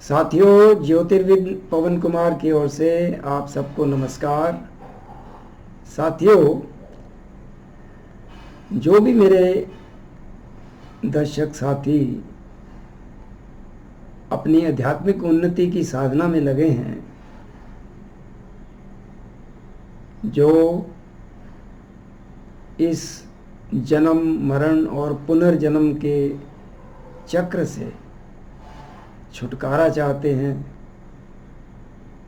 साथियों, ज्योतिर्विद पवन कुमार की ओर से आप सबको नमस्कार। साथियों, जो भी मेरे दर्शक साथी अपनी आध्यात्मिक उन्नति की साधना में लगे हैं, जो इस जन्म मरण और पुनर्जन्म के चक्र से छुटकारा चाहते हैं,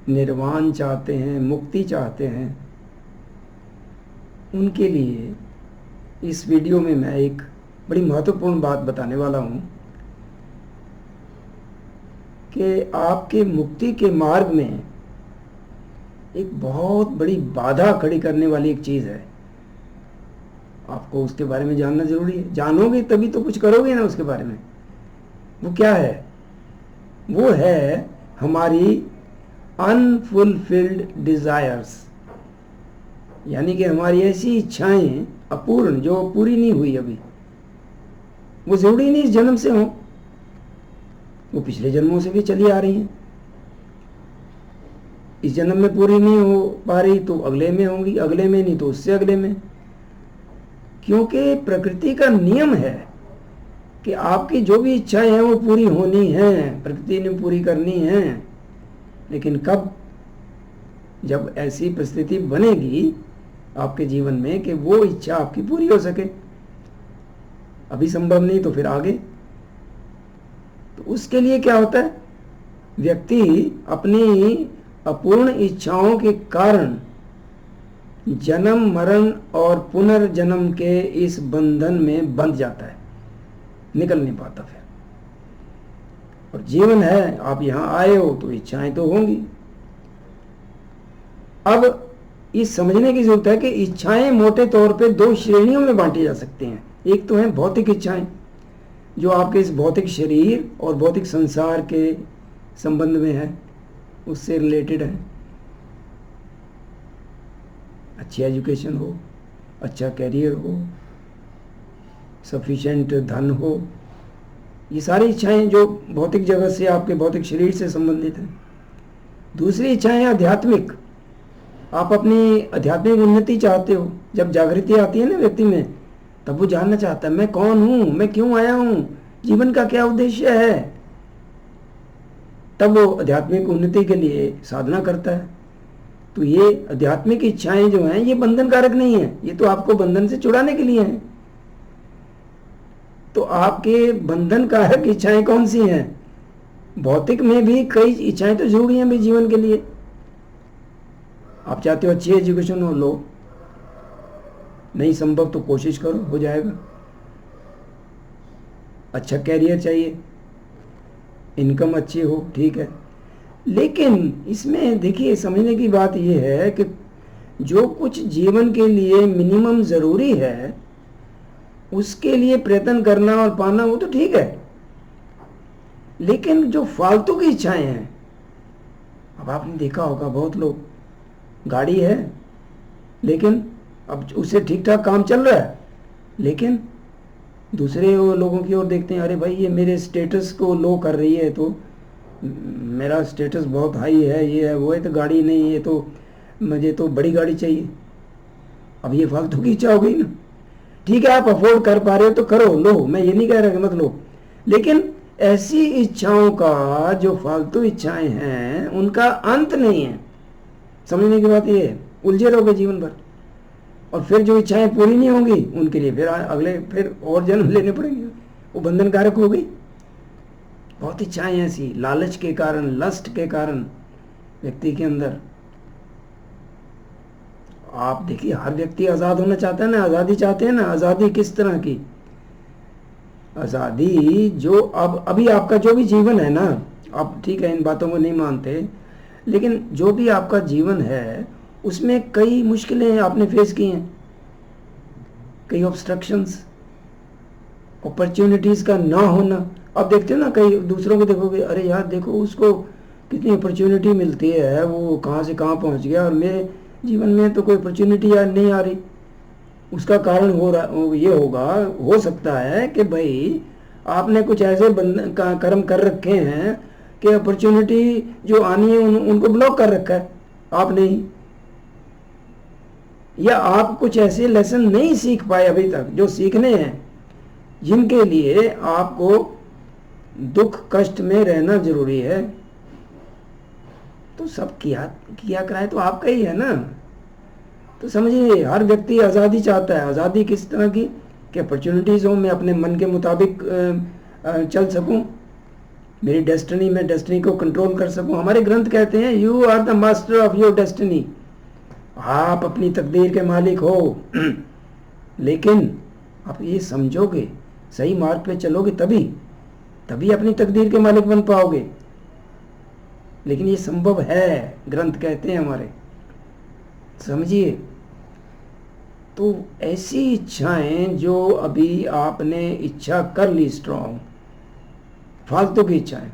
निर्वाण चाहते हैं, मुक्ति चाहते हैं, उनके लिए इस वीडियो में मैं एक बड़ी महत्वपूर्ण बात बताने वाला हूँ कि आपके मुक्ति के मार्ग में एक बहुत बड़ी बाधा खड़ी करने वाली एक चीज़ है। आपको उसके बारे में जानना जरूरी है। जानोगे तभी तो कुछ करोगे ना उसके बारे में। वो क्या है? वो है हमारी अनफुलफिल्ड डिज़ायर्स, यानी कि हमारी ऐसी इच्छाएं अपूर्ण, जो पूरी नहीं हुई अभी। वो जरूरी नहीं इस जन्म से हो, वो पिछले जन्मों से भी चली आ रही हैं। इस जन्म में पूरी नहीं हो पा रही तो अगले में होंगी, अगले में नहीं तो उससे अगले में। क्योंकि प्रकृति का नियम है कि आपकी जो भी इच्छाएं हैं वो पूरी होनी हैं, प्रकृति ने पूरी करनी है। लेकिन कब? जब ऐसी परिस्थिति बनेगी आपके जीवन में कि वो इच्छा आपकी पूरी हो सके। अभी संभव नहीं तो फिर आगे। तो उसके लिए क्या होता है? व्यक्ति अपनी अपूर्ण इच्छाओं के कारण जन्म मरण और पुनर्जन्म के इस बंधन में बंध जाता है, निकल नहीं पाता फिर। और जीवन है, आप यहां आए हो तो इच्छाएं तो होंगी। अब इस समझने की जरूरत है कि इच्छाएं मोटे तौर पे दो श्रेणियों में बांटी जा सकती हैं। एक तो है भौतिक इच्छाएं, जो आपके इस भौतिक शरीर और भौतिक संसार के संबंध में है, उससे रिलेटेड है। अच्छी एजुकेशन हो, अच्छा कैरियर हो, सफिशिएंट धन हो, ये सारी इच्छाएं जो भौतिक जगत से, आपके भौतिक शरीर से संबंधित हैं। दूसरी इच्छाएं आध्यात्मिक। आप अपनी आध्यात्मिक उन्नति चाहते हो। जब जागृति आती है ना व्यक्ति में, तब वो जानना चाहता है मैं कौन हूं, मैं क्यों आया हूं, जीवन का क्या उद्देश्य है। तब वो आध्यात्मिक उन्नति के लिए साधना करता है। तो ये आध्यात्मिक इच्छाएं जो हैं ये बंधन कारक नहीं है, ये तो आपको बंधन से छुड़ाने के लिए हैं। तो आपके बंधन कारक इच्छाएं कौन सी हैं? भौतिक में भी कई इच्छाएं तो जरूरी हैं भी जीवन के लिए। आप चाहते हो अच्छी एजुकेशन हो, लो। नहीं संभव तो कोशिश करो, हो जाएगा। अच्छा कैरियर चाहिए, इनकम अच्छी हो, ठीक है। लेकिन इसमें देखिए, समझने की बात यह है कि जो कुछ जीवन के लिए मिनिमम ज़रूरी है उसके लिए प्रयत्न करना और पाना, वो तो ठीक है। लेकिन जो फालतू की इच्छाएं हैं, अब आपने देखा होगा बहुत लोग, गाड़ी है लेकिन अब उससे ठीक ठाक काम चल रहा है, लेकिन दूसरे वो लोगों की ओर देखते हैं, अरे भाई ये मेरे स्टेटस को लो कर रही है, तो मेरा स्टेटस बहुत हाई है, ये है वो है, तो गाड़ी नहीं है तो मुझे तो बड़ी गाड़ी चाहिए। अब ये फालतू की इच्छा हो गई ना। ठीक है, आप अफोर्ड कर पा रहे हो तो करो, लो, मैं ये नहीं कह रहा कि मत लो। लेकिन ऐसी इच्छाओं का, जो फालतू इच्छाएं हैं, उनका अंत नहीं है। समझने की बात ये है। उलझे रहोगे जीवन भर, और फिर जो इच्छाएं पूरी नहीं होंगी उनके लिए फिर अगले फिर और जन्म लेने पड़ेंगे। वो बंधन कारक हो गई। बहुत इच्छाएं ऐसी, लालच के कारण, लस्ट के कारण व्यक्ति के अंदर। आप देखिए, हर व्यक्ति आज़ाद होना चाहता है ना, आज़ादी चाहते हैं ना। आज़ादी किस तरह की? आज़ादी जो अब अभी आपका जो भी जीवन है ना, आप ठीक है इन बातों को नहीं मानते, लेकिन जो भी आपका जीवन है उसमें कई मुश्किलें आपने फेस की हैं, कई ऑब्स्ट्रक्शंस, अपॉर्चुनिटीज़ का ना होना। अब देखते हो ना, कई दूसरों को देखोगे, अरे यार देखो उसको कितनी अपॉर्चुनिटी मिलती है, वो कहाँ से कहाँ पहुँच गया, और मेरे जीवन में तो कोई अपॉर्चुनिटी यार नहीं आ रही। उसका कारण हो रहा ये होगा, हो सकता है कि भाई आपने कुछ ऐसे कर्म कर रखे हैं कि अपॉर्चुनिटी जो आनी है उनको ब्लॉक कर रखा है आपने ही, या आप कुछ ऐसे लेसन नहीं सीख पाए अभी तक जो सीखने हैं, जिनके लिए आपको दुख कष्ट में रहना जरूरी है। तो सब किया कराए तो आपका ही है ना। तो समझिए, हर व्यक्ति आज़ादी चाहता है। आज़ादी किस तरह की, कि अपॉर्चुनिटीज़ हो, मैं अपने मन के मुताबिक चल सकूं, मेरी डेस्टिनी, मैं डेस्टिनी को कंट्रोल कर सकूं। हमारे ग्रंथ कहते हैं you are the master of your destiny, आप अपनी तकदीर के मालिक हो। लेकिन आप ये समझोगे, सही मार्ग पे चलोगे, तभी अपनी तकदीर के मालिक बन पाओगे। लेकिन ये संभव है, ग्रंथ कहते हैं हमारे, समझिए। तो ऐसी इच्छाएं जो अभी आपने इच्छा कर ली स्ट्रॉन्ग, फालतू की इच्छाएं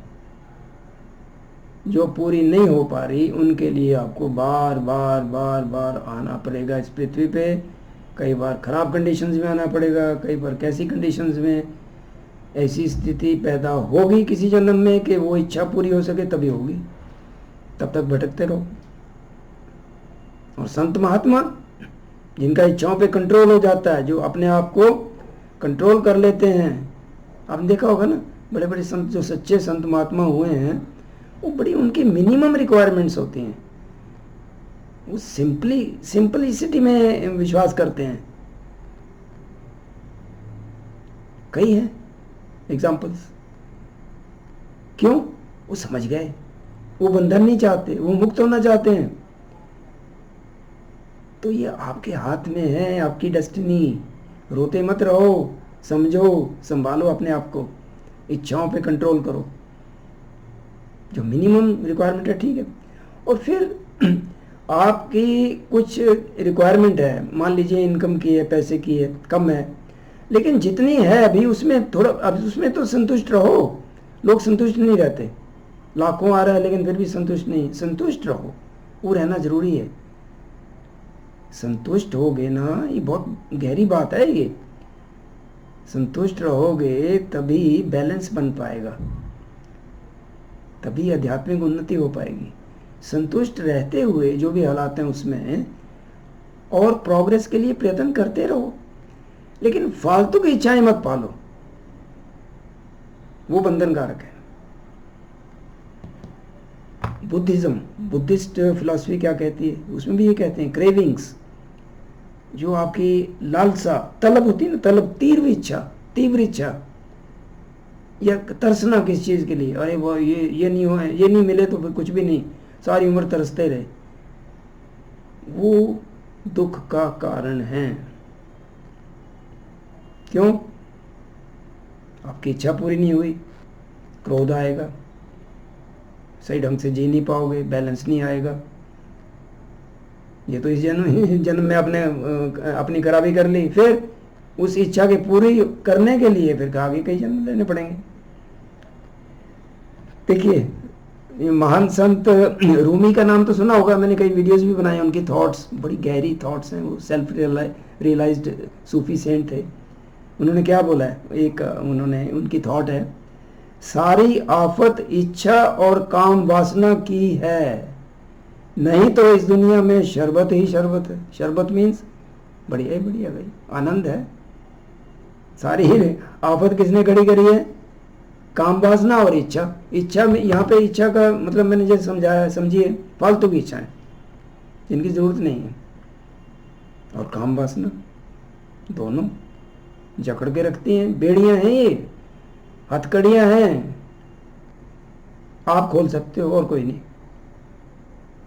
जो पूरी नहीं हो पा रही, उनके लिए आपको बार बार बार बार आना पड़ेगा इस पृथ्वी पे। कई बार खराब कंडीशंस में आना पड़ेगा, कई बार कैसी कंडीशंस में ऐसी स्थिति पैदा होगी किसी जन्म में कि वो इच्छा पूरी हो सके, तभी होगी। तब तक भटकते रहो। और संत महात्मा जिनका इच्छाओं पे कंट्रोल हो जाता है, जो अपने आप को कंट्रोल कर लेते हैं, आपने देखा होगा ना, बड़े बड़े संत, जो सच्चे संत महात्मा हुए हैं, वो बड़ी उनकी मिनिमम रिक्वायरमेंट्स होती हैं। वो सिंपलिसिटी में विश्वास करते हैं। कई हैं एग्जाम्पल्स। क्यों? वो समझ गए, वो बंधन नहीं चाहते, वो मुक्त होना चाहते हैं। तो ये आपके हाथ में है, आपकी डेस्टिनी। रोते मत रहो, समझो, संभालो अपने आप को, इच्छाओं पे कंट्रोल करो। जो मिनिमम रिक्वायरमेंट है, ठीक है। और फिर आपकी कुछ रिक्वायरमेंट है, मान लीजिए इनकम की है, पैसे की है, कम है, लेकिन जितनी है अभी उसमें थोड़ा, अब उसमें तो संतुष्ट रहो। लोग संतुष्ट नहीं रहते, लाखों आ रहा है लेकिन फिर भी संतुष्ट नहीं। संतुष्ट रहो, वो रहना जरूरी है। संतुष्ट होगे ना, ये बहुत गहरी बात है ये। संतुष्ट रहोगे तभी बैलेंस बन पाएगा, तभी आध्यात्मिक उन्नति हो पाएगी। संतुष्ट रहते हुए जो भी हालात हैं उसमें और प्रोग्रेस के लिए प्रयत्न करते रहो, लेकिन फालतू की इच्छाएं मत पालो, वो बंधनकारक है। बुद्धिस्ट फिलॉसफी क्या कहती है, उसमें भी ये कहते हैं क्रेविंग्स, जो आपकी लालसा, तलब होती है ना, तलब, तीव्र इच्छा, या तरसना किस चीज के लिए, अरे वो ये नहीं हो, ये नहीं मिले तो फिर कुछ भी नहीं, सारी उम्र तरसते रहे, वो दुख का कारण है। क्यों? आपकी इच्छा पूरी नहीं हुई, क्रोध आएगा, सही ढंग से जी नहीं पाओगे, बैलेंस नहीं आएगा। ये तो इस जन्म में अपनी खराबी कर ली, फिर उस इच्छा की पूरी करने के लिए फिर आगे कई जन्म लेने पड़ेंगे। देखिए, महान संत रूमी का नाम तो सुना होगा, मैंने कई वीडियोस भी बनाए, उनकी थॉट्स बड़ी गहरी थॉट्स हैं। वो सेल्फ रियलाइज्ड सूफी सेंट थे। उन्होंने क्या बोला है, उनकी थॉट है, सारी आफत इच्छा और काम वासना की है, नहीं तो इस दुनिया में शरबत ही शरबत है। शरबत मीन्स बढ़िया भाई, आनंद है। सारी आफत किसने खड़ी करी है? काम वासना और इच्छा में, यहाँ पे इच्छा का मतलब मैंने जैसे समझाया, समझिए, फालतू की इच्छाएं जिनकी जरूरत नहीं है, और काम वासना, दोनों जकड़ के रखती हैं। बेड़ियां हैं ये, हथकड़ियां हैं, आप खोल सकते हो और कोई नहीं।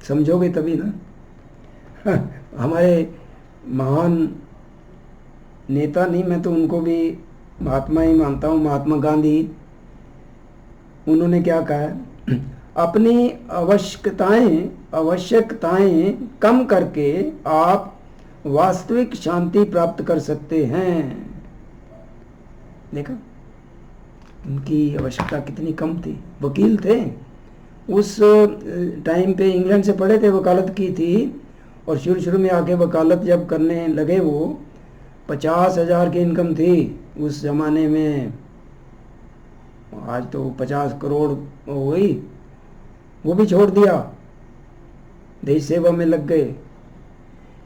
समझोगे तभी ना। हमारे महान नेता, नहीं मैं तो उनको भी महात्मा ही मानता हूँ, महात्मा गांधी, उन्होंने क्या कहा है, अपनी आवश्यकताएं कम करके आप वास्तविक शांति प्राप्त कर सकते हैं। देखा, उनकी आवश्यकता कितनी कम थी। वकील थे, उस टाइम पे इंग्लैंड से पढ़े थे, वकालत की थी, और शुरू में आके वकालत जब करने लगे, वो 50,000 की इनकम थी उस जमाने में। आज तो 50 करोड़ हो गई, वो भी छोड़ दिया, देश सेवा में लग गए।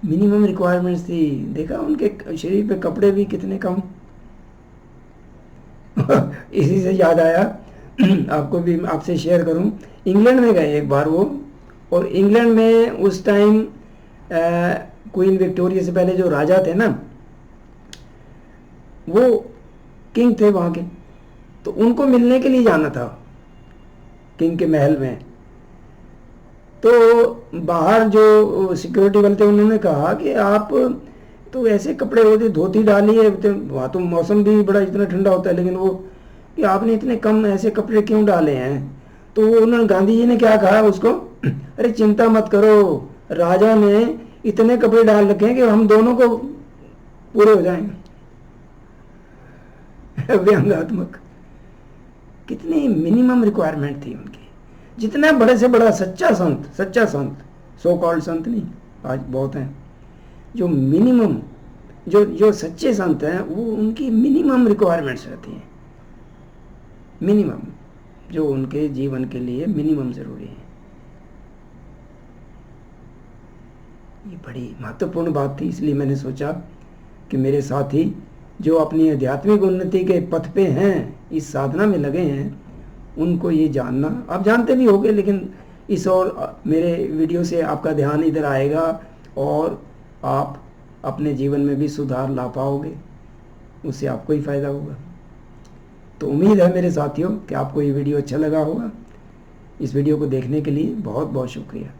मिनिमम रिक्वायरमेंट्स थी, देखा उनके शरीर पे कपड़े भी कितने कम। इसी से याद आया, आपको भी आपसे शेयर करूं, इंग्लैंड में गए एक बार वो, और इंग्लैंड में उस टाइम क्वीन विक्टोरिया से पहले जो राजा थे ना, वो किंग थे वहाँ के, तो उनको मिलने के लिए जाना था किंग के महल में। तो बाहर जो सिक्योरिटी वाले थे उन्होंने कहा कि आप तो ऐसे कपड़े होते, धोती डाली है, तो वहाँ तो मौसम भी बड़ा इतना ठंडा होता है, लेकिन वो कि आपने इतने कम ऐसे कपड़े क्यों डाले हैं। तो वो उन्होंने, गांधी जी ने क्या कहा उसको, अरे चिंता मत करो, राजा ने इतने कपड़े डाल रखे हैं कि हम दोनों को पूरे हो जाएंगे। व्यंग्यात्मक, कितनी मिनिमम रिक्वायरमेंट थी उनकी। जितना बड़े से बड़ा सच्चा संत, सो कॉल्ड संत नहीं, आज बहुत हैं, जो मिनिमम, जो सच्चे संत हैं, वो उनकी मिनिमम रिक्वायरमेंट्स रहती हैं, मिनिमम, जो उनके जीवन के लिए मिनिमम जरूरी है। ये बड़ी महत्वपूर्ण बात थी, इसलिए मैंने सोचा कि मेरे साथी जो अपनी आध्यात्मिक उन्नति के पथ पे हैं, इस साधना में लगे हैं, उनको ये जानना, आप जानते भी होंगे, लेकिन इस और मेरे वीडियो से आपका ध्यान इधर आएगा और आप अपने जीवन में भी सुधार ला पाओगे, उससे आपको ही फायदा होगा। तो उम्मीद है मेरे साथियों कि आपको ये वीडियो अच्छा लगा होगा। इस वीडियो को देखने के लिए बहुत बहुत शुक्रिया।